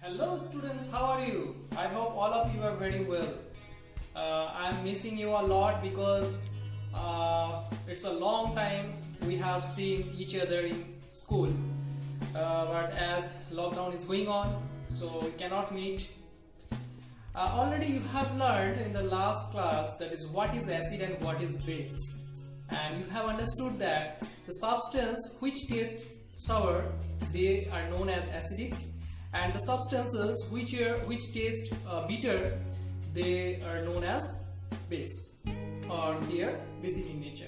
Hello students, how are you? I hope all of you are very well. I'm missing you a lot because it's a long time we have seen each other in school. But as lockdown is going on, so we cannot meet. Already you have learned in the last class that is what is acid and what is base. And you have understood that the substance which tastes sour, they are known as acidic, and the substances which taste bitter, they are known as base, or they are basic in nature.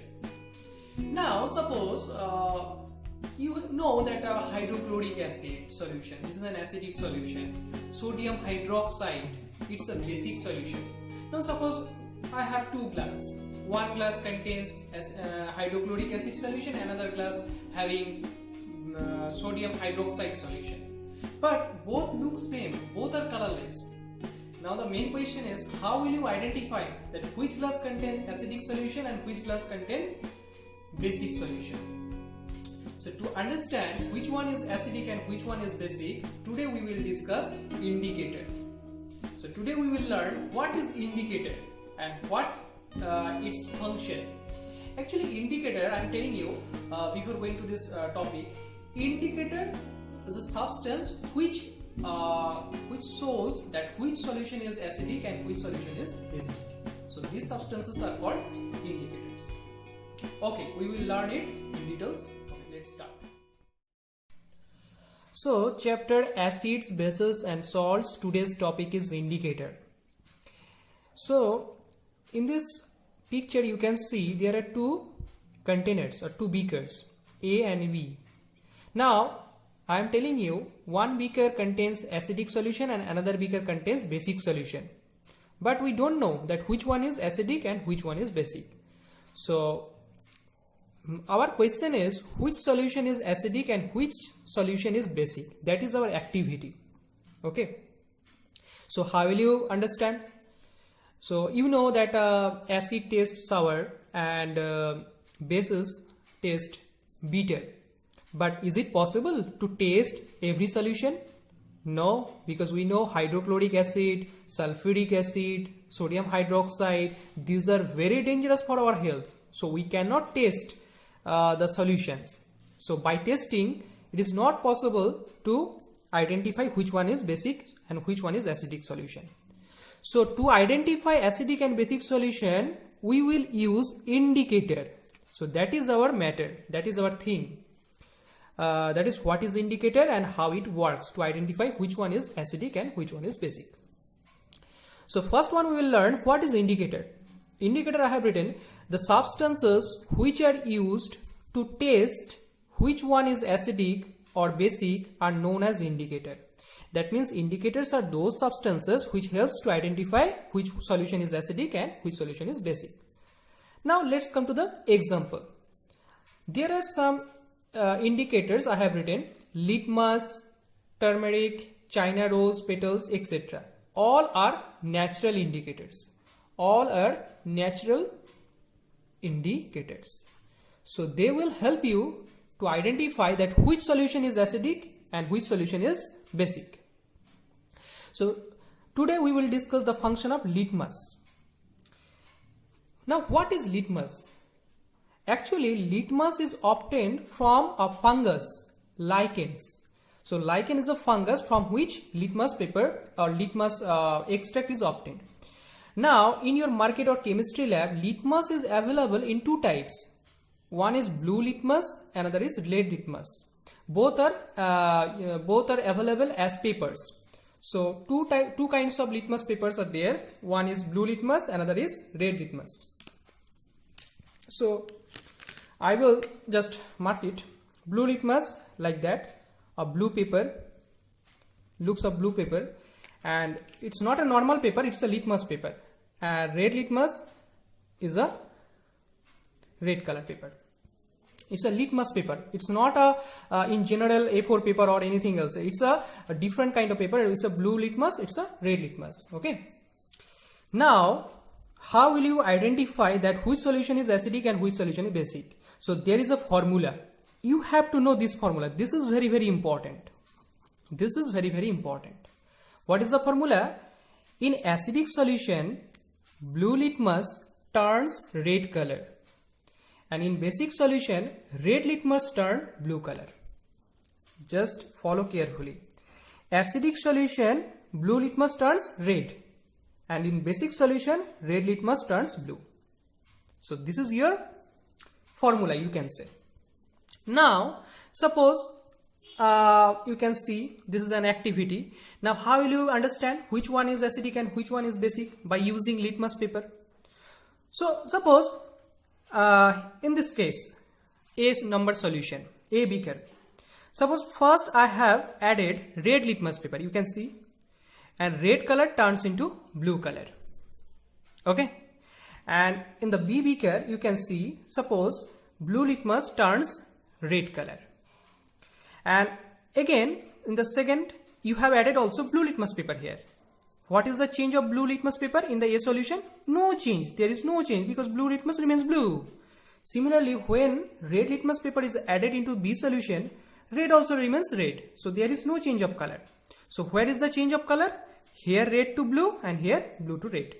Now suppose you know that a hydrochloric acid solution, this is an acidic solution. Sodium hydroxide, it's a basic solution. Now suppose I have two glasses. One glass contains hydrochloric acid solution, another glass having sodium hydroxide solution. But both look same, both are colorless. Now the main question is, how will you identify that which glass contain acidic solution and which glass contain basic solution? So to understand which one is acidic and which one is basic, today we will discuss indicator. So today we will learn what is indicator and what its function. Actually, indicator, I am telling you before going to this topic, indicator is a substance which shows that which solution is acidic and which solution is basic. So these substances are called indicators. Okay, we will learn it in details. Okay, let's start. So chapter acids, bases and salts, today's topic is indicator. So in this picture you can see there are two containers or two beakers, A and B. Now I am telling you one beaker contains acidic solution and another beaker contains basic solution. But we don't know that which one is acidic and which one is basic. So our question is which solution is acidic and which solution is basic. That is our activity. Okay. So how will you understand? So you know that acid tastes sour and bases taste bitter. But is it possible to taste every solution? No, because we know hydrochloric acid, sulfuric acid, sodium hydroxide, these are very dangerous for our health. So we cannot taste the solutions. So by testing, it is not possible to identify which one is basic and which one is acidic solution. So to identify acidic and basic solution, we will use indicator. So that is our matter, that is our thing. That is what is indicator and how it works to identify which one is acidic and which one is basic. So first one we will learn what is indicator. Indicator I have written the substances which are used to test which one is acidic or basic are known as indicator. That means indicators are those substances which helps to identify which solution is acidic and which solution is basic. Now let's come to the example. There are some indicators I have written: litmus, turmeric, China rose petals, etc. All are natural indicators. All are natural indicators. So they will help you to identify that which solution is acidic and which solution is basic. So today we will discuss the function of litmus. Now what is litmus? Actually, litmus is obtained from a fungus, lichens. So lichen is a fungus from which litmus paper or litmus extract is obtained. Now in your market or chemistry lab, litmus is available in two types. One is blue litmus, another is red litmus. Both are available as papers. So two kinds of litmus papers are there. One is blue litmus, another is red litmus. So I will just mark it. Blue litmus like that, a blue paper, looks of blue paper, and it's not a normal paper, it's a litmus paper. And red litmus is a red color paper. It's a litmus paper. It's not a in general A4 paper or anything else. It's a different kind of paper. It's a blue litmus, it's a red litmus. Okay. Now how will you identify that which solution is acidic and which solution is basic? So there is a formula. You have to know this formula. This is very, very important. This is very, very important. What is the formula? In acidic solution, blue litmus turns red color, and in basic solution, red litmus turn blue color. Just follow carefully. Acidic solution, blue litmus turns red, and in basic solution, red litmus turns blue. So this is your formula, you can say. Now suppose you can see this is an activity. Now how will you understand which one is acidic and which one is basic? By using litmus paper. So suppose in this case, A number solution, A beaker. Suppose first I have added red litmus paper, you can see, and red color turns into blue color. Okay, and in the B beaker you can see, suppose blue litmus turns red color, and again in the second you have added also blue litmus paper here. What is the change of blue litmus paper in the A solution? No change. There is no change because blue litmus remains blue. Similarly, when red litmus paper is added into B solution, red also remains red. So there is no change of color. So where is the change of color? Here red to blue and here blue to red.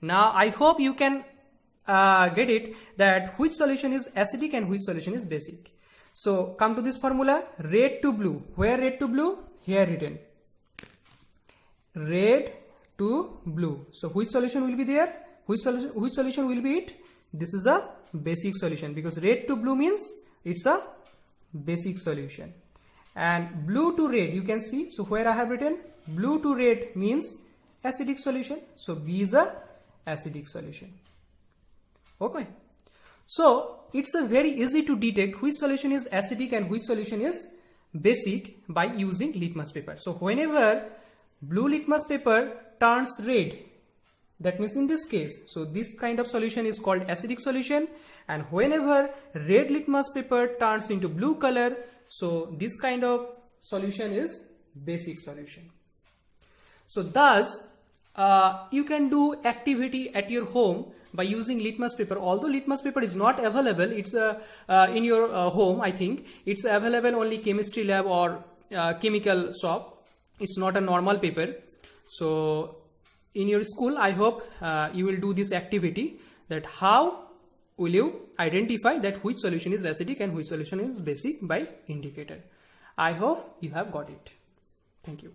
Now I hope you can get it that which solution is acidic and which solution is basic. So come to this formula, red to blue. Where red to blue? Here written. Red to blue. So which solution will be there? Which solution will be it? This is a basic solution because red to blue means it's a basic solution. And blue to red, you can see. So where I have written blue to red means acidic solution. So B is a acidic solution. Okay. So it's a very easy to detect which solution is acidic and which solution is basic by using litmus paper. So whenever blue litmus paper turns red, that means in this case, so this kind of solution is called acidic solution, and whenever red litmus paper turns into blue color, so this kind of solution is basic solution. So thus you can do activity at your home by using litmus paper. Although litmus paper is not available, it's in your home, I think it's available only chemistry lab or chemical shop. It's not a normal paper. So in your school, I hope you will do this activity, that how will you identify that which solution is acidic and which solution is basic by indicator. I hope you have got it. Thank you.